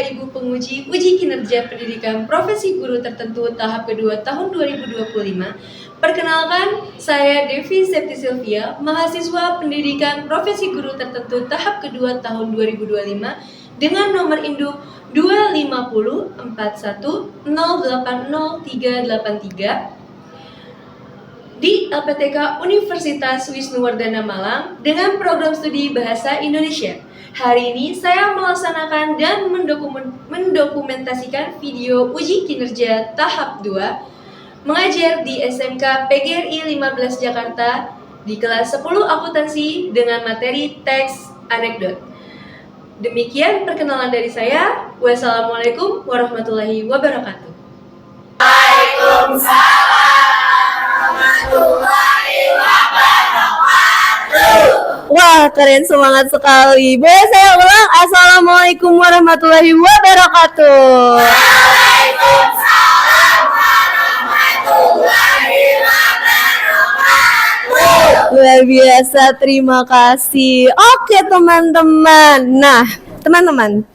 Ibu penguji uji kinerja pendidikan profesi guru tertentu tahap kedua tahun 2025. Perkenalkan, saya Devi Septi Sylvia, mahasiswa pendidikan profesi guru tertentu tahap kedua tahun 2025 dengan nomor induk 25041080383 di LPTK Universitas Wisnuwardana Malang dengan program studi Bahasa Indonesia. Hari ini saya melaksanakan dan mendokumentasikan video uji kinerja tahap 2 mengajar di SMK PGRI 15 Jakarta di kelas 10 akuntansi dengan materi teks anekdot. Demikian perkenalan dari saya. Wassalamualaikum warahmatullahi wabarakatuh. Wah, keren, semangat sekali. Boleh saya ulang? Assalamualaikum warahmatullahi wabarakatuh. Waalaikumsalam warahmatullahi wabarakatuh. Luar biasa, terima kasih. Oke teman-teman. Nah, teman-teman,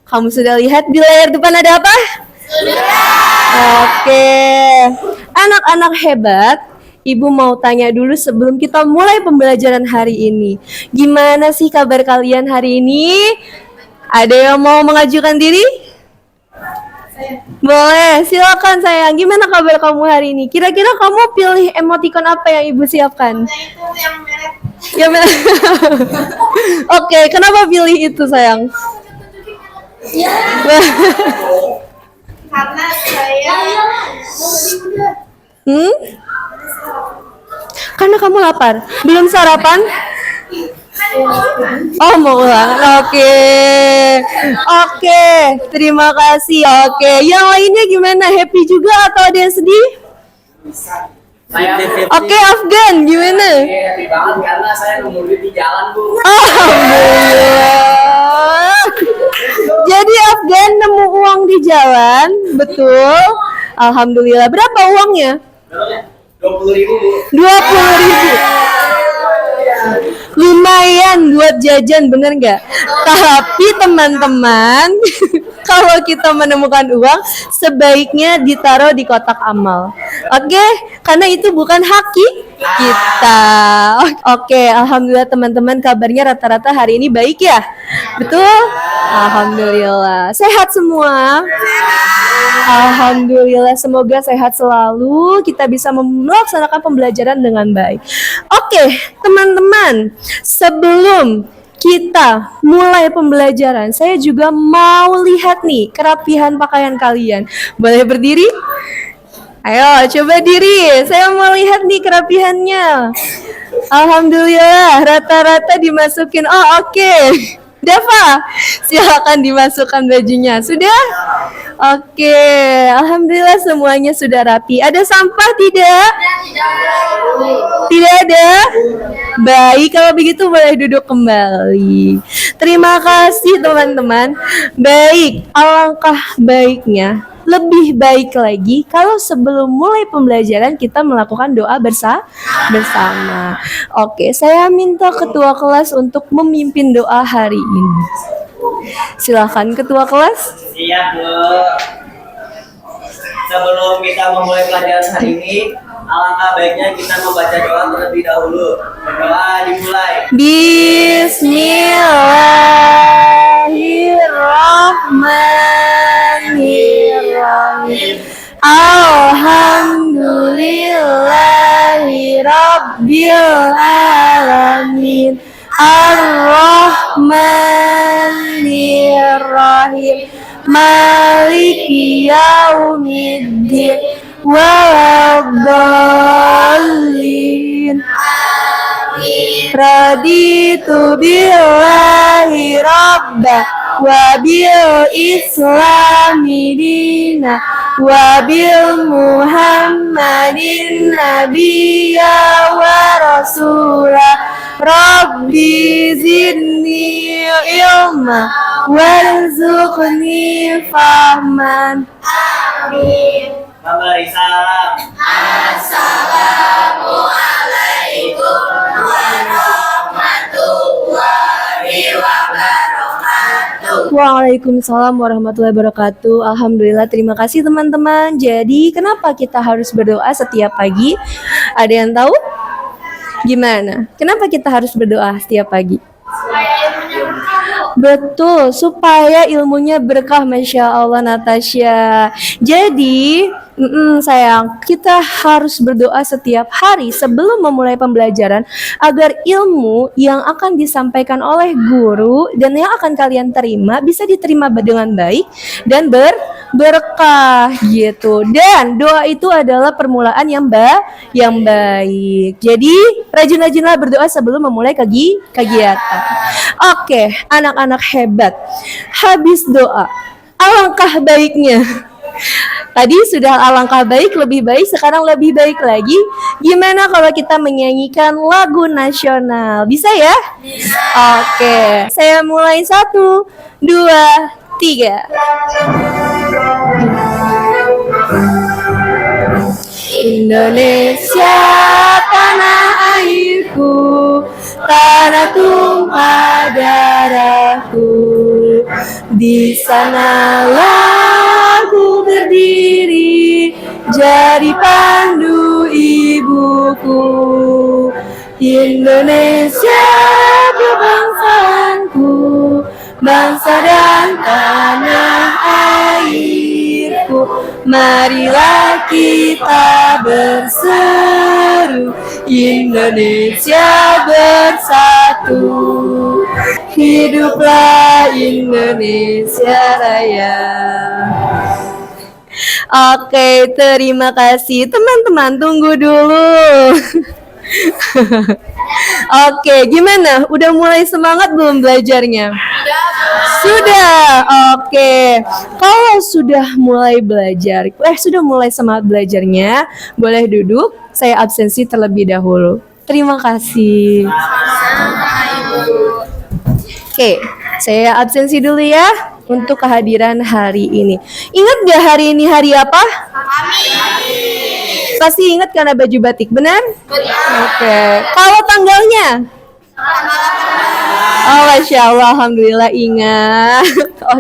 kamu sudah lihat di layar depan ada apa? Oke, anak-anak hebat, Ibu mau tanya dulu sebelum kita mulai pembelajaran hari ini. Gimana sih kabar kalian hari ini? Ada yang mau mengajukan diri? Boleh, silakan sayang. Gimana kabar kamu hari ini? Kira-kira kamu pilih emoticon apa yang Ibu siapkan? Yang merah. Oke, kenapa pilih itu sayang? Karena saya Karena kamu lapar. Belum sarapan? Oh, mau ulang. Oke, terima kasih. Oke, yang lainnya gimana? Happy juga atau ada yang sedih? Oke, Afgan, gimana? Happy banget karena saya nemu duit di jalan, Bu. Alhamdulillah. Jadi Afgan nemu uang di jalan, betul? Alhamdulillah. Berapa uangnya? 20.000, Bu. 20.000. Lumayan buat jajan, bener nggak? Tapi teman-teman, kalau kita menemukan uang, sebaiknya ditaruh di kotak amal. Oke? Karena itu bukan hak kita. Oke, alhamdulillah teman-teman, kabarnya rata-rata hari ini baik ya? Betul? Alhamdulillah. Sehat semua? Alhamdulillah, semoga sehat selalu, kita bisa melaksanakan pembelajaran dengan baik. Oke, teman-teman, sebelum kita mulai pembelajaran, saya juga mau lihat nih kerapihan pakaian kalian. Boleh berdiri? Ayo, coba diri. Saya mau lihat nih kerapihannya. Alhamdulillah, rata-rata dimasukin. Oh, oke. Dava, silakan dimasukkan bajunya. Sudah? Oke, alhamdulillah semuanya sudah rapi. Ada sampah tidak? Tidak ada? Baik, kalau begitu boleh duduk kembali. Terima kasih teman-teman. Baik, alangkah baiknya, lebih baik lagi kalau sebelum mulai pembelajaran kita melakukan doa bersama. Oke, saya minta ketua kelas untuk memimpin doa hari ini. Silakan ketua kelas. Siap, Bu. Sebelum kita memulai pelajaran hari ini, alangkah baiknya kita membaca doa terlebih dahulu. Doa dimulai. Bismillahirrahmanirrahim. Alhamdulillahirabbil alamin. Ar-Rahmanir-Rahim. Maliki yaumiddin. Waladhdallin. Raditu billahi rabba wa bil islami dina wa bil muhammadin nabiyya wa rasula. Rabbi zidni ilma warzuqni fahman. amin. Memberi salam. Assalamualaikum warahmatullahi wabarakatuh. Waalaikumsalam warahmatullahi wabarakatuh. Alhamdulillah, terima kasih teman-teman. Jadi, kenapa kita harus berdoa setiap pagi? Ada yang tahu? Gimana? Kenapa kita harus berdoa setiap pagi? Betul, supaya ilmunya berkah, Masya Allah Natasha. Jadi, sayang, kita harus berdoa setiap hari sebelum memulai pembelajaran agar ilmu yang akan disampaikan oleh guru dan yang akan kalian terima bisa diterima dengan baik dan berkah gitu. Dan doa itu adalah permulaan yang baik. Jadi, rajin-rajinlah berdoa sebelum memulai kegiatan. Oke, anak-anak hebat. Habis doa, alangkah baiknya. Tadi sudah alangkah baik, lebih baik, sekarang lebih baik lagi. Gimana kalau kita menyanyikan lagu nasional? Bisa ya? Bisa. Oke, saya mulai 1, 2, 3. Indonesia tanah airku, tanah tumpah darahku. Di sanalah aku berdiri, jadi pandu ibuku. Indonesia kebangsaanku, bangsa dan tanah airku. Marilah kita berseru, Indonesia bersatu. Hiduplah Indonesia Raya. Oke, terima kasih teman-teman. Tunggu dulu. Oke, gimana? Udah mulai semangat belum belajarnya? Sudah. Oke. Kalau sudah mulai belajar, sudah mulai semangat belajarnya, boleh duduk. Saya absensi terlebih dahulu. Terima kasih. Oke, saya absensi dulu ya untuk kehadiran hari ini. Ingat gak hari ini hari apa? Pasti ingat karena baju batik, benar? Oke. Kalau tanggalnya? Oh, Masya Allah, Alhamdulillah ingat.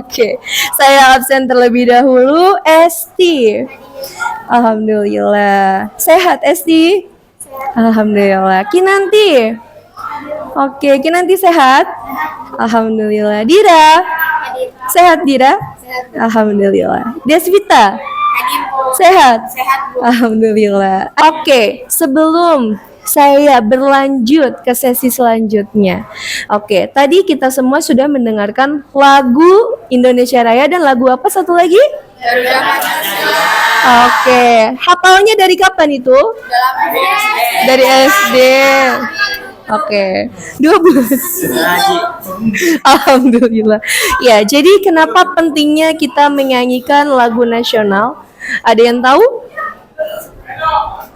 Oke, saya absen terlebih dahulu. Esti. Alhamdulillah. Sehat Esti? Alhamdulillah. Kinanti? Oke, Kinanti sehat? Alhamdulillah. Dira? Sehat Dira? Alhamdulillah. Desvita? Sehat? Alhamdulillah. Oke, sebelum saya berlanjut ke sesi selanjutnya. Oke, tadi kita semua sudah mendengarkan lagu Indonesia Raya dan lagu apa satu lagi? Oke, hafalnya dari kapan itu? Dari SD. Oke, 12. Alhamdulillah. Ya, jadi kenapa pentingnya kita menyanyikan lagu nasional? Ada yang tahu?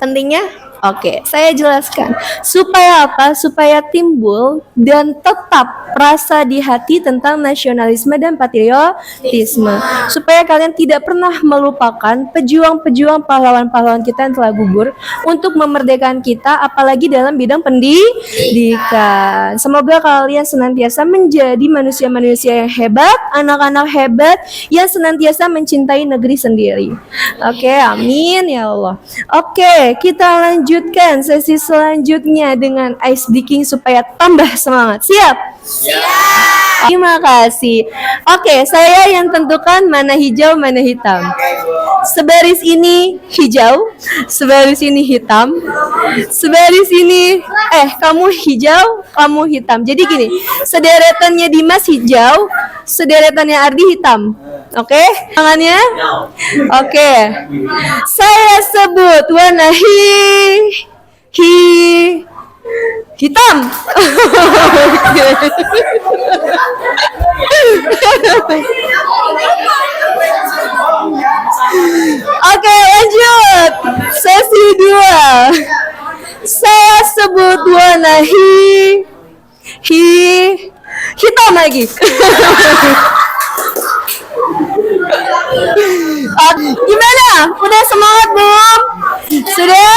Pentingnya? Oke, saya jelaskan. Supaya apa? Supaya timbul dan tetap rasa di hati tentang nasionalisme dan patriotisme. Supaya kalian tidak pernah melupakan pejuang-pejuang pahlawan-pahlawan kita yang telah gugur untuk memerdekakan kita, apalagi dalam bidang pendidikan. Semoga kalian senantiasa menjadi manusia-manusia yang hebat, anak-anak hebat yang senantiasa mencintai negeri sendiri. Oke, amin ya Allah. Oke, kita lanjutkan sesi selanjutnya dengan ice breaking supaya tambah semangat. Siap? Siap. Terima kasih. Oke, saya yang tentukan mana hijau, mana hitam. Sebaris ini hijau, sebaris ini hitam, sebaris ini kamu hijau, kamu hitam. Jadi gini, sederetannya Dimas hijau, sederetannya Ardi hitam. Oke, tangannya? Oke. Saya sebut warna hitam. Oke, lanjut. Sesi 2. Saya sebut warna hitam lagi. Gimana? Udah semangat belum? Sudah?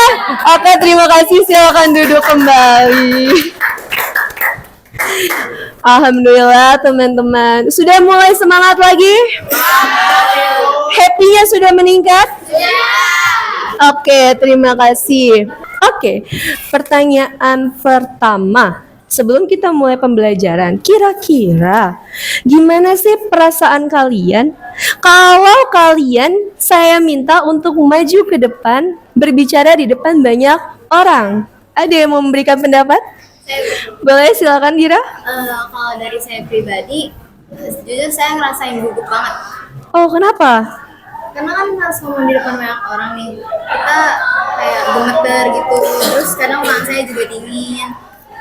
Oke, terima kasih. Silakan duduk kembali. Alhamdulillah teman-teman. Sudah mulai semangat lagi? Happy-nya sudah meningkat? Oke, terima kasih. Oke, pertanyaan pertama. Sebelum kita mulai pembelajaran, kira-kira gimana sih perasaan kalian kalau kalian saya minta untuk maju ke depan, berbicara di depan banyak orang? Ada yang mau memberikan pendapat? Boleh, silakan Dira. Kalau dari saya pribadi, jujur saya ngerasain gugup banget. Oh, kenapa? Karena kan harus ngomong di depan banyak orang nih. Kita kayak gemeter gitu. Terus kadang tangan saya juga dingin.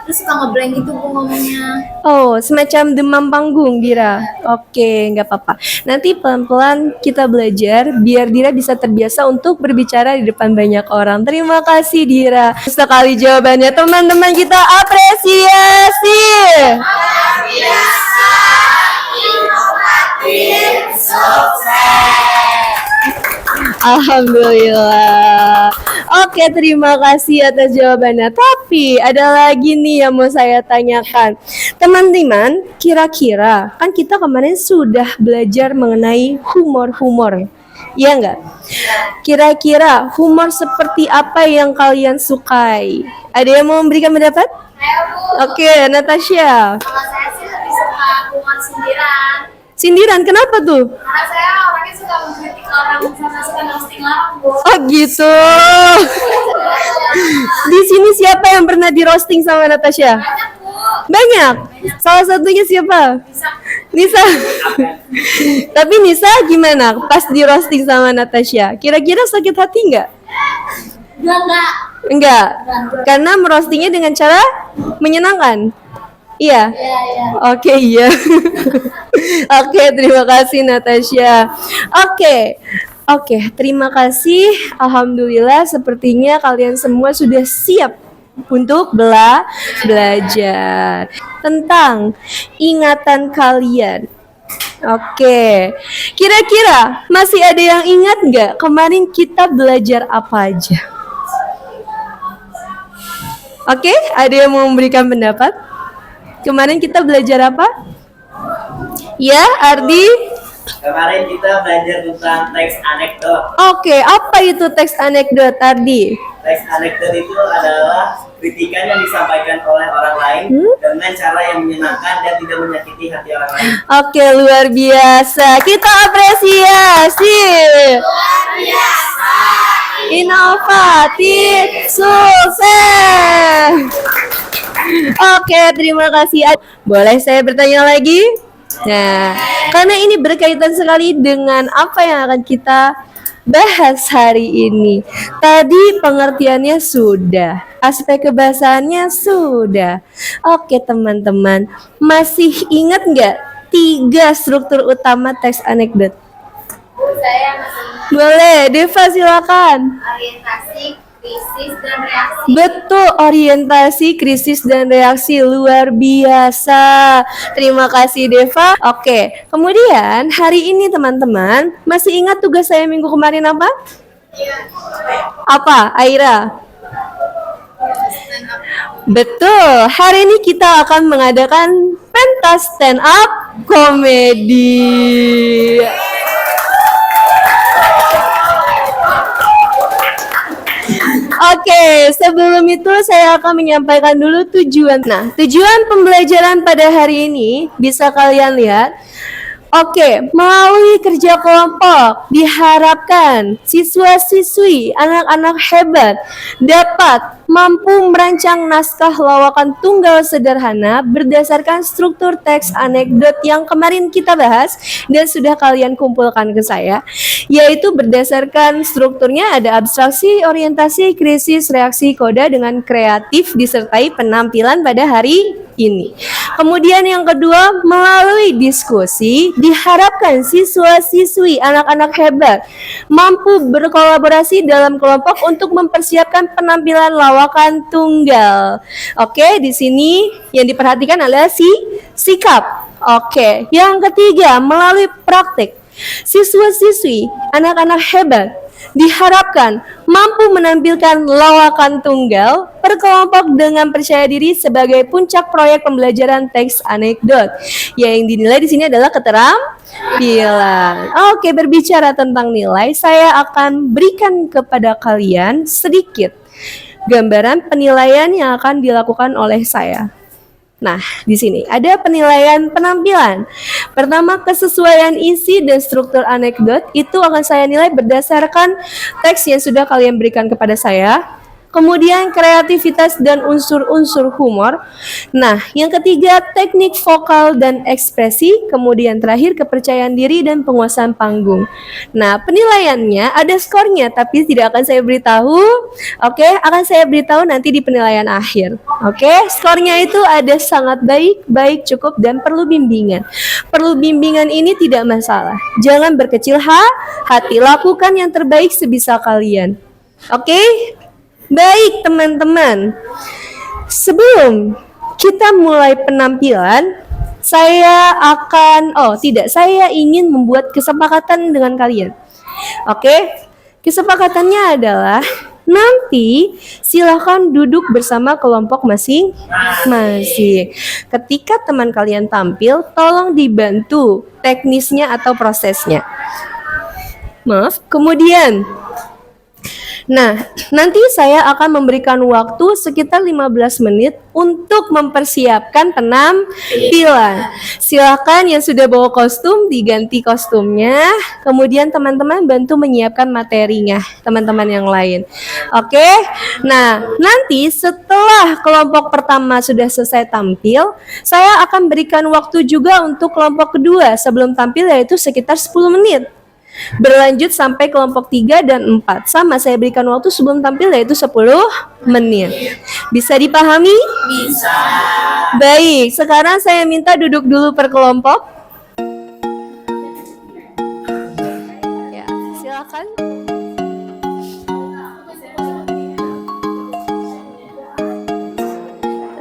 Terus suka ngeblank gitu bu ngomongnya. Oh, semacam demam panggung, Dira. Oke, nggak apa-apa. Nanti pelan-pelan kita belajar biar Dira bisa terbiasa untuk berbicara di depan banyak orang. Terima kasih, Dira. Sekali jawabannya, teman-teman kita apresiasi. Alhamdulillah. Oke, terima kasih atas jawabannya. Tapi ada lagi nih yang mau saya tanyakan. Teman-teman, kira-kira kan kita kemarin sudah belajar mengenai humor-humor. Iya enggak? Kira-kira humor seperti apa yang kalian sukai? Ada yang mau memberikan pendapat? Oke, Natasha. Kalau saya sih lebih suka humor sindiran. Sindiran, kenapa tuh? Karena saya orangnya suka mengkritik orang sama suka roasting orang bu. Oh gitu. Di sini siapa yang pernah di roasting sama Natasha? Banyak bu. Banyak. Salah satunya siapa? Nisa. Tapi Nisa gimana pas di roasting sama Natasha? Kira-kira sakit hati nggak? Enggak. Enggak. Karena merostingnya dengan cara menyenangkan. Iya. Iya. Oke, iya. Oke, terima kasih Natasha. Oke, terima kasih. Alhamdulillah sepertinya kalian semua sudah siap untuk belajar tentang ingatan kalian. Oke, kira-kira masih ada yang ingat nggak kemarin kita belajar apa aja? Oke, ada yang mau memberikan pendapat? Kemarin kita belajar apa? Ya, Ardi? Kemarin kita belajar tentang teks anekdot. Oke, apa itu teks anekdot, Ardi? Teks anekdot itu adalah kritikan yang disampaikan oleh orang lain dengan cara yang menyenangkan dan tidak menyakiti hati orang lain. Oke, luar biasa. Kita apresiasi. Luar biasa. Inovatif, sukses. Oke, terima kasih. Boleh saya bertanya lagi? Nah, karena ini berkaitan sekali dengan apa yang akan kita bahas hari ini. Tadi pengertiannya sudah, aspek kebahasaannya sudah. Oke teman-teman, masih ingat nggak 3 struktur utama teks anekdot? Saya masih Boleh, Deva silakan. orientasi, krisis, dan reaksi. Betul, orientasi, krisis, dan reaksi. Luar biasa. Terima kasih Deva. Oke, kemudian hari ini teman-teman, masih ingat tugas saya minggu kemarin apa? Iya. Apa, Aira? Stand up. Betul, hari ini kita akan mengadakan pentas stand up komedi. Oke, sebelum itu saya akan menyampaikan dulu tujuan. Nah, tujuan pembelajaran pada hari ini bisa kalian lihat. Oke, melalui kerja kelompok diharapkan siswa-siswi, anak-anak hebat dapat mampu merancang naskah lawakan tunggal sederhana berdasarkan struktur teks anekdot yang kemarin kita bahas dan sudah kalian kumpulkan ke saya, yaitu berdasarkan strukturnya ada abstraksi, orientasi, krisis, reaksi, koda dengan kreatif disertai penampilan pada hari ini. Kemudian yang kedua, melalui diskusi diharapkan siswa-siswi anak-anak hebat mampu berkolaborasi dalam kelompok untuk mempersiapkan penampilan lawakan tunggal. Oke, di sini yang diperhatikan adalah sikap. Oke, yang ketiga, melalui praktik siswa-siswi anak-anak hebat diharapkan mampu menampilkan lawakan tunggal per kelompok dengan percaya diri sebagai puncak proyek pembelajaran teks anekdot. Yang dinilai di sini adalah keterampilan. Oke, berbicara tentang nilai, saya akan berikan kepada kalian sedikit gambaran penilaian yang akan dilakukan oleh saya. Nah, di sini ada penilaian penampilan. Pertama, kesesuaian isi dan struktur anekdot itu akan saya nilai berdasarkan teks yang sudah kalian berikan kepada saya. Kemudian kreativitas dan unsur-unsur humor. Nah, yang ketiga teknik vokal dan ekspresi. Kemudian terakhir kepercayaan diri dan penguasaan panggung. Nah, penilaiannya ada skornya tapi tidak akan saya beritahu. Oke, akan saya beritahu nanti di penilaian akhir. Oke, skornya itu ada sangat baik, baik, cukup, dan perlu bimbingan. Perlu bimbingan ini tidak masalah. Jangan berkecil hati, lakukan yang terbaik sebisa kalian. Oke? Baik teman-teman, sebelum kita mulai penampilan, saya ingin membuat kesepakatan dengan kalian. Oke, kesepakatannya adalah nanti silahkan duduk bersama kelompok masing-masing. Ketika teman kalian tampil, tolong dibantu teknisnya atau prosesnya. Maaf, kemudian nah, nanti saya akan memberikan waktu sekitar 15 menit untuk mempersiapkan penampilan. Silakan yang sudah bawa kostum diganti kostumnya. Kemudian teman-teman bantu menyiapkan materinya, teman-teman yang lain. Oke. Nah, nanti setelah kelompok pertama sudah selesai tampil, saya akan berikan waktu juga untuk kelompok kedua sebelum tampil, yaitu sekitar 10 menit. Berlanjut sampai kelompok 3 dan 4. Sama, saya berikan waktu sebelum tampil yaitu 10 menit. Bisa dipahami? Bisa. Baik, sekarang saya minta duduk dulu per kelompok. Ya, silakan.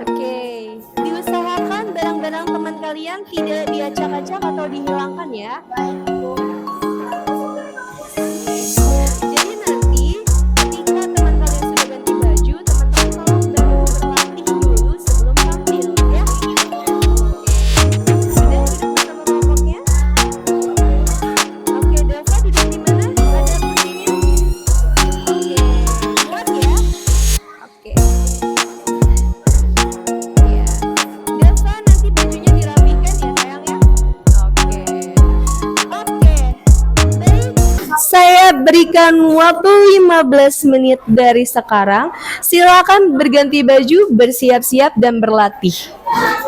Oke, diusahakan barang-barang teman kalian tidak diacak-acak atau dihilangkan ya. Jadi nanti ketika teman kalian sudah ganti baju, teman-teman tolong berlatih dulu sebelum tampil ya. Sudah duduk bersama kelompoknya? Oke, Dava duduk di mana? Ada kursinya? Oke, muat ya? Oke. Ya. Dava nanti bajunya dirapikan ya sayang ya. Oke. Baik. Saya berikan waktu 15 menit dari sekarang. Silakan berganti baju, bersiap-siap dan berlatih.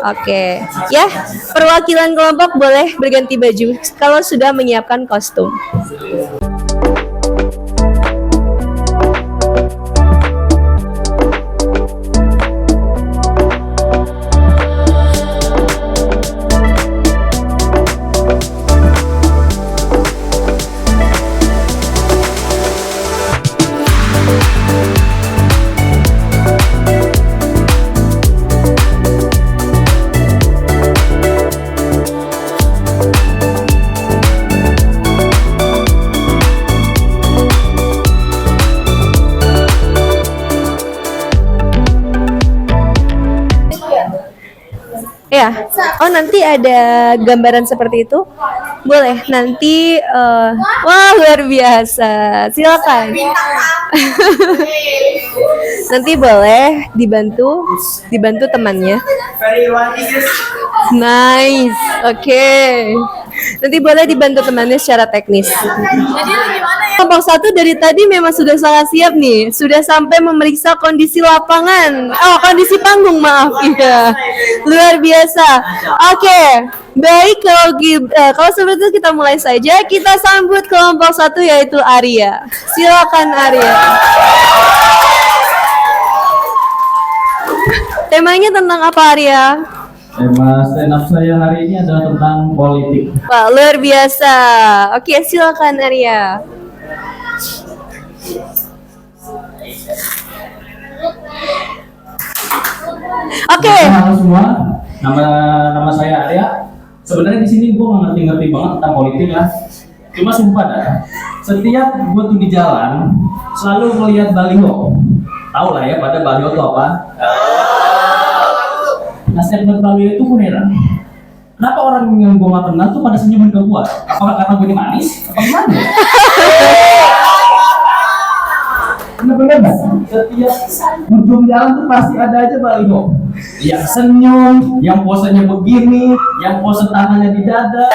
Oke, ya. Perwakilan kelompok boleh berganti baju kalau sudah menyiapkan kostum. Ya, oh nanti ada gambaran seperti itu, boleh nanti. Wah luar biasa, silakan. Nanti boleh dibantu temannya. Very romantic. Nice, oke. Nanti boleh dibantu temannya secara teknis. Kelompok 1 dari tadi memang sudah sangat siap nih, sudah sampai memeriksa kondisi lapangan, kondisi panggung maaf, iya, luar biasa. Oke, baik kalau seperti itu kita mulai saja. Kita sambut kelompok 1 yaitu Arya. Silakan Arya. Temanya tentang apa Arya? Tema stand up saya hari ini adalah tentang politik. Wah, luar biasa. Oke, silakan Arya. Oke. Halo semua, nama saya Arya. Sebenarnya di sini gue nggak ngerti banget tentang politik lah. Cuma sumpah dah, setiap gue tuh di jalan selalu melihat baliho. Tahu lah ya pada baliho itu apa? Nah setiap ngeliat baliho itu gue heran. Kenapa orang yang gue gak kenal tuh pada senyumin ke gue? Apakah karena gue ini manis? Apa gimana? Bener-bener dah. Setiap ujung jalan tuh pasti ada aja baliho. Yang senyum, yang posenya begini, yang pose tangannya di dada.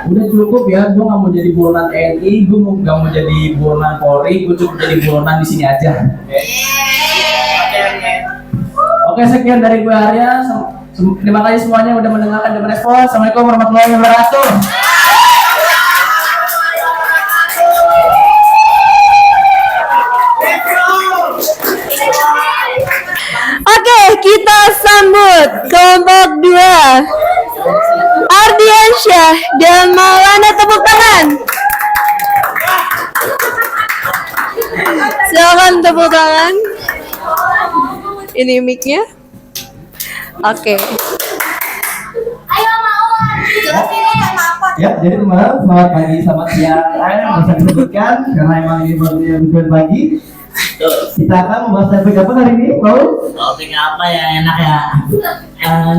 Udah cukup ya, gue gak mau jadi buronan TNI, gue gak mau jadi buronan Polri, gue cukup jadi buronan di sini aja. Oke, sekian dari gue Arya. Terima kasih semuanya udah mendengarkan dan merespon. Assalamualaikum warahmatullahi wabarakatuh. Oke, kita sambut kelompok 2. Ardiansyah dan Maulana, tepuk tangan. Silakan tepuk tangan. Ini mic-nya. Oke. Ayo Mawar, jelasin apa? Ya, jadi teman-teman, selamat pagi, selamat siang. Bisa disebutkan karena emang ini baru pagi. Kita akan membahas topik apa hari ini, Paul? Topik apa ya enak ya?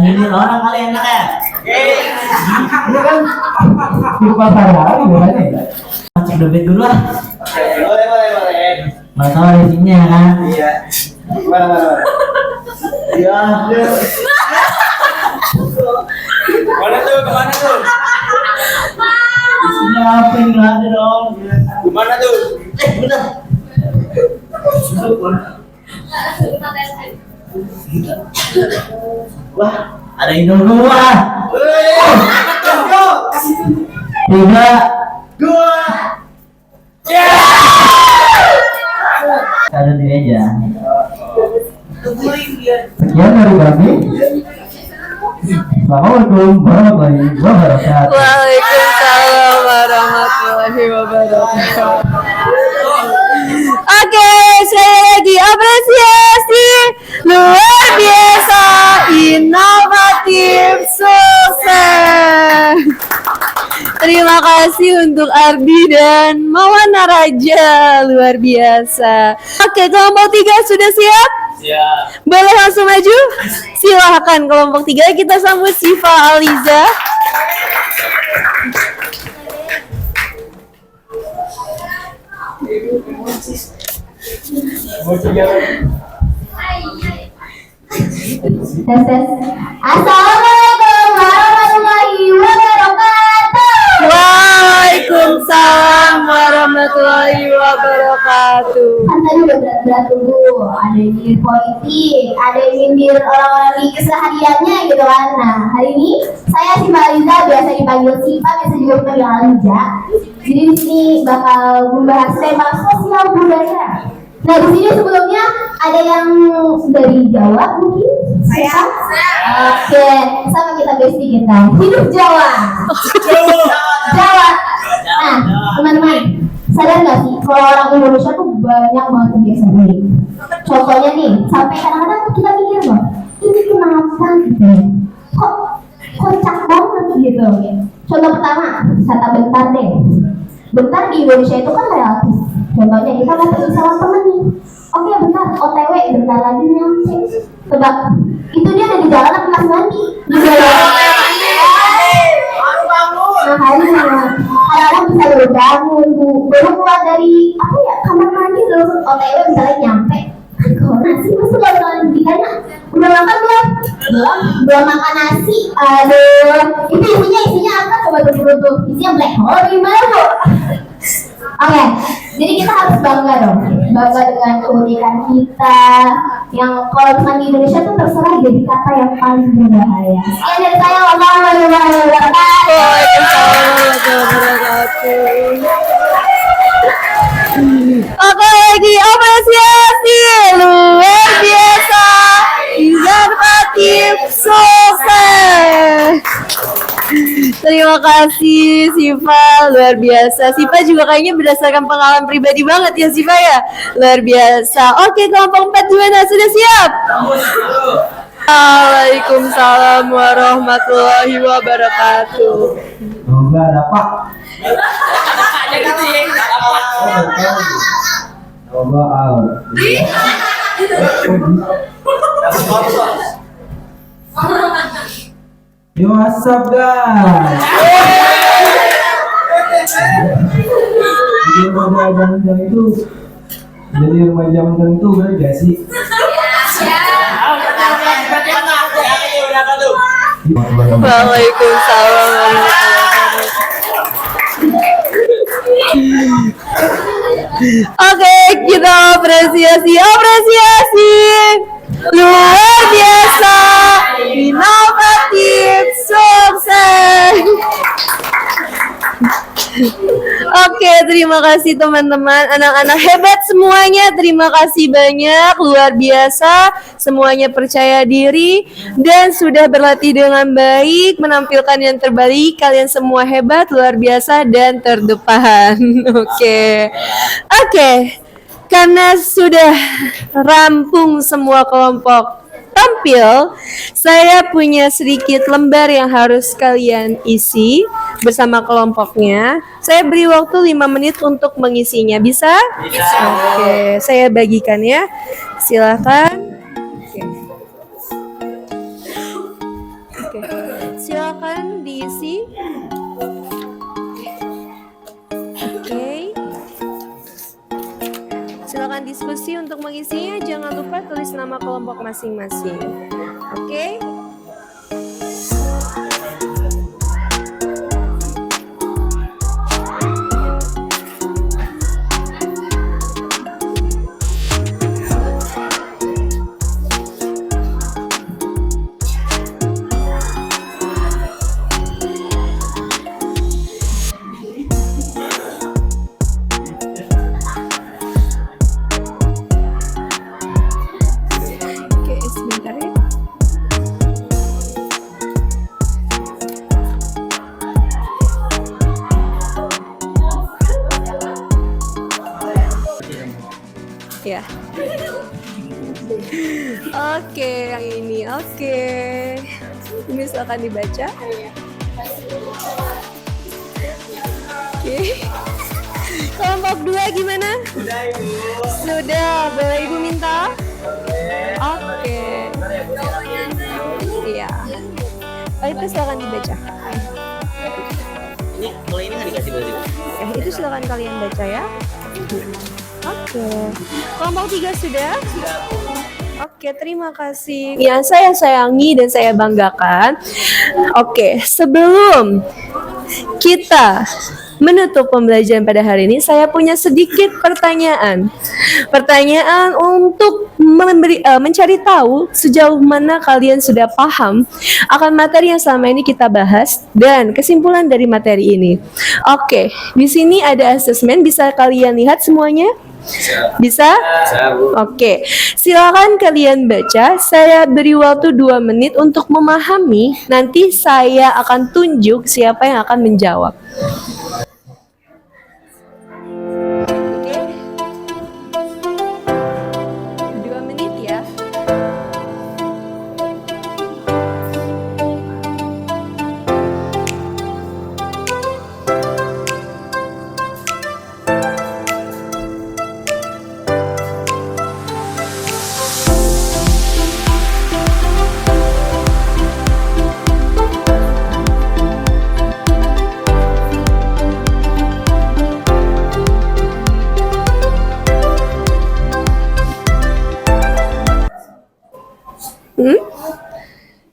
Ini orang kali enak ya? Ini kan lupa sehari-hari gimana ya? Cek dompet dulu lah. Boleh. Nggak tahu isinya kan? Iya. Mana. Iya. Kemana tuh? Isinya apa yang nggak ada dong? Kemana tuh? Bentar. Wah, ada Indo gua. 3, 2. Ada di meja. Sekian dari kami. Assalamualaikum warahmatullahi wabarakatuh. Waalaikumsalam warahmatullahi wabarakatuh. Oke, sekali lagi apresiasi luar biasa, inovatif, sukses. Terima kasih untuk Ardi dan Maulana Raja, luar biasa. Oke, kelompok 3 sudah siap? Siap. Boleh langsung maju? Silahkan kelompok 3, kita sambut Siva Aliza. Assalamualaikum warahmatullahi wabarakatuh. Waalaikumsalam warahmatullahi wabarakatuh. Kan tadi udah berat-berat dulu, ada yang nyindir politik, ada yang nyindir orang-orang di kesehariannya gitu kan. Nah, hari ini saya Siva Aliza, biasa dipanggil Siva, biasa juga dipanggil Aliza. Jadi di sini bakal membahas tema sosial budaya. Nah, di sini sebelumnya ada yang dari Jawa mungkin? Saya. Oke, sama kita basic kita. Hidup Jawa. Jawa. Nah, teman-teman, sadar nggak sih kalau orang Indonesia tuh banyak banget kebiasaan unik. Contohnya nih, sampai kadang-kadang tuh kita mikir loh, ini kenapa gitu ya? Kok kocak banget gitu. Contoh pertama, kata bentar deh. Bentar di Indonesia itu kan relatif. Contohnya kita mau pergi sama temen nih. Oke, bentar, OTW, bentar lagi nyampe. Tebak, itu dia ada di jalan apa masih mandi? Di jalan. Makanya kadang-kadang bisa baru bangun, baru keluar dari apa ya, kamar mandi terus OTW misalnya nyampe. Kok nasi masih belum ditanya udah makan belum makan nasi. Aduh, itu isinya apa coba tuh isinya black hole gimana tuh? Oke, jadi kita harus bangga dong, bangga dengan keunikan kita yang kalau misalnya di Indonesia tuh terserah jadi kata yang paling berbahaya. Sekian dari saya, wassalamualaikum warahmatullahi wabarakatuh. Waalaikumsalam warahmatullahi wabarakatuh. Oke, lagi apresiasi luar biasa, inovatif, sukses. Terima kasih Siva, luar biasa. Siva juga kayaknya berdasarkan pengalaman pribadi banget ya Siva ya, luar biasa. Oke, kelompok 4 gimana? Sudah siap? Waalaikumsalam warahmatullahi wabarakatuh. Semoga dapat. Coba Yo, what's up guys? Jadi remaja jam itu jadi remaja jam itu bener gak sih? Waalaikumsalam warahmatullahi wabarakatuh. Oke, kita apresiasi. Luar biasa, inovatif, sukses. Oke, terima kasih teman-teman, anak-anak hebat semuanya. Terima kasih banyak, luar biasa. Semuanya percaya diri dan sudah berlatih dengan baik, menampilkan yang terbaik. Kalian semua hebat, luar biasa dan terdepan. Oke. Karena sudah rampung semua kelompok tampil, saya punya sedikit lembar yang harus kalian isi bersama kelompoknya. Saya beri waktu 5 menit untuk mengisinya. Bisa? Oke, saya bagikan ya. Silakan. Oke. Silakan diisi. Oke. Silakan diskusi untuk mengisinya. Jangan lupa tulis nama kelompok masing-masing. Oke? Oke, sebentar ya. Ya. Oke, yang ini. Oke. Ini silakan dibaca. Oke. Kelompok 2 gimana? Sudah Ibu. Sudah, boleh Ibu minta? Oke. Iya. Oh, itu silakan dibaca. Ini kalau ini nggak dikasih berarti Bu? Itu silakan kalian baca ya. Oke. Kelompok 3 sudah? Oke, terima kasih. Yang saya sayangi dan saya banggakan. Oke, sebelum kita menutup pembelajaran pada hari ini, saya punya sedikit pertanyaan. Pertanyaan untuk mencari tahu sejauh mana kalian sudah paham akan materi yang selama ini kita bahas dan kesimpulan dari materi ini. Oke, di sini ada asesmen, bisa kalian lihat semuanya? Bisa? Oke, silakan kalian baca. Saya beri waktu 2 menit untuk memahami. Nanti saya akan tunjuk siapa yang akan menjawab. Oke. 2 menit ya.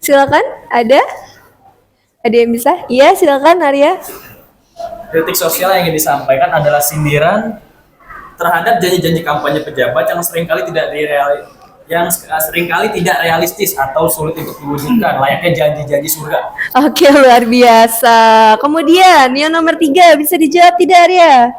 Silakan, ada yang bisa? Iya, silakan Arya. Kritik sosial yang ingin disampaikan adalah sindiran terhadap janji-janji kampanye pejabat yang seringkali tidak realistis atau sulit untuk diwujudkan, layaknya janji-janji surga. Oke, luar biasa. Kemudian yang nomor 3 bisa dijawab tidak Arya?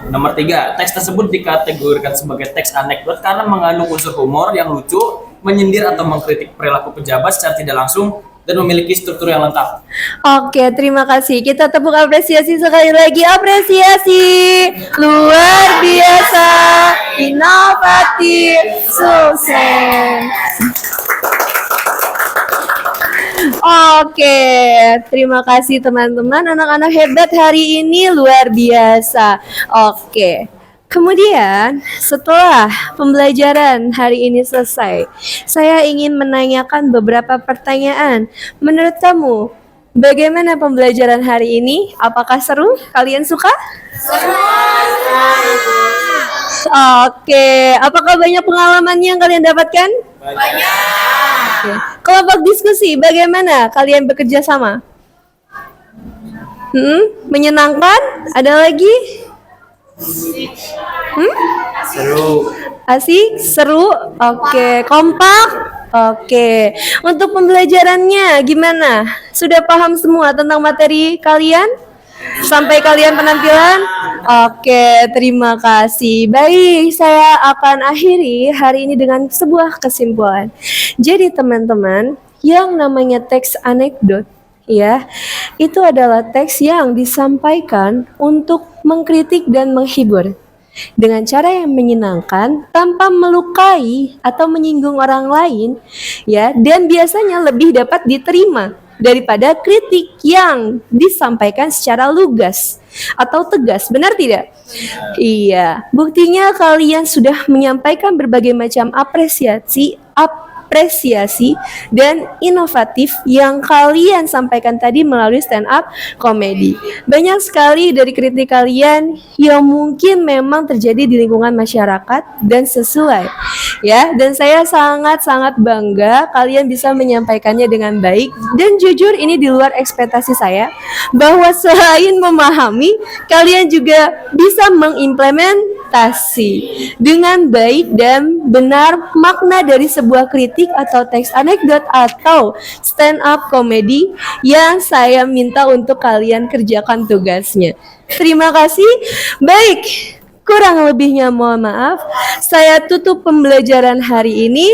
Nomor 3, teks tersebut dikategorikan sebagai teks anekdot karena mengandung unsur humor yang lucu, menyindir atau mengkritik perilaku pejabat secara tidak langsung dan memiliki struktur yang lengkap. Oke, terima kasih. Kita tepuk apresiasi sekali lagi. Apresiasi. Luar biasa, inovatif, sukses. Oke, terima kasih teman-teman. Anak-anak hebat hari ini luar biasa. Oke. Kemudian setelah pembelajaran hari ini selesai, saya ingin menanyakan beberapa pertanyaan. Menurut kamu, bagaimana pembelajaran hari ini? Apakah seru? Kalian suka? Oke, apakah banyak pengalaman yang kalian dapatkan? Oke. Kelompok diskusi, bagaimana kalian bekerja sama? Menyenangkan? Ada lagi? Seru. Asik, seru, oke, kompak, oke. Untuk pembelajarannya gimana? Sudah paham semua tentang materi kalian? Sampai kalian penampilan? Oke, terima kasih. Baik, saya akan akhiri hari ini dengan sebuah kesimpulan. Jadi teman-teman, yang namanya teks anekdot, ya, itu adalah teks yang disampaikan untuk mengkritik dan menghibur dengan cara yang menyenangkan tanpa melukai atau menyinggung orang lain, ya, dan biasanya lebih dapat diterima daripada kritik yang disampaikan secara lugas atau tegas. Benar tidak? Iya, buktinya kalian sudah menyampaikan berbagai macam apresiasi dan inovatif yang kalian sampaikan tadi melalui stand up komedi. Banyak sekali dari kritik kalian yang mungkin memang terjadi di lingkungan masyarakat dan sesuai, ya. Dan saya sangat-sangat bangga kalian bisa menyampaikannya dengan baik, dan jujur ini di luar ekspektasi saya, bahwa selain memahami, kalian juga bisa mengimplementasi dengan baik dan benar makna dari sebuah kritik atau teks anekdot atau stand up komedi yang saya minta untuk kalian kerjakan tugasnya. Terima kasih. Baik, kurang lebihnya mohon maaf. Saya tutup pembelajaran hari ini.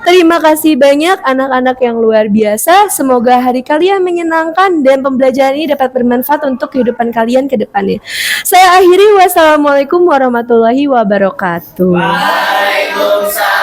Terima kasih banyak anak-anak yang luar biasa. Semoga hari kalian menyenangkan dan pembelajaran ini dapat bermanfaat untuk kehidupan kalian ke depannya. Saya akhiri. Wassalamualaikum warahmatullahi wabarakatuh. Waalaikumsalam.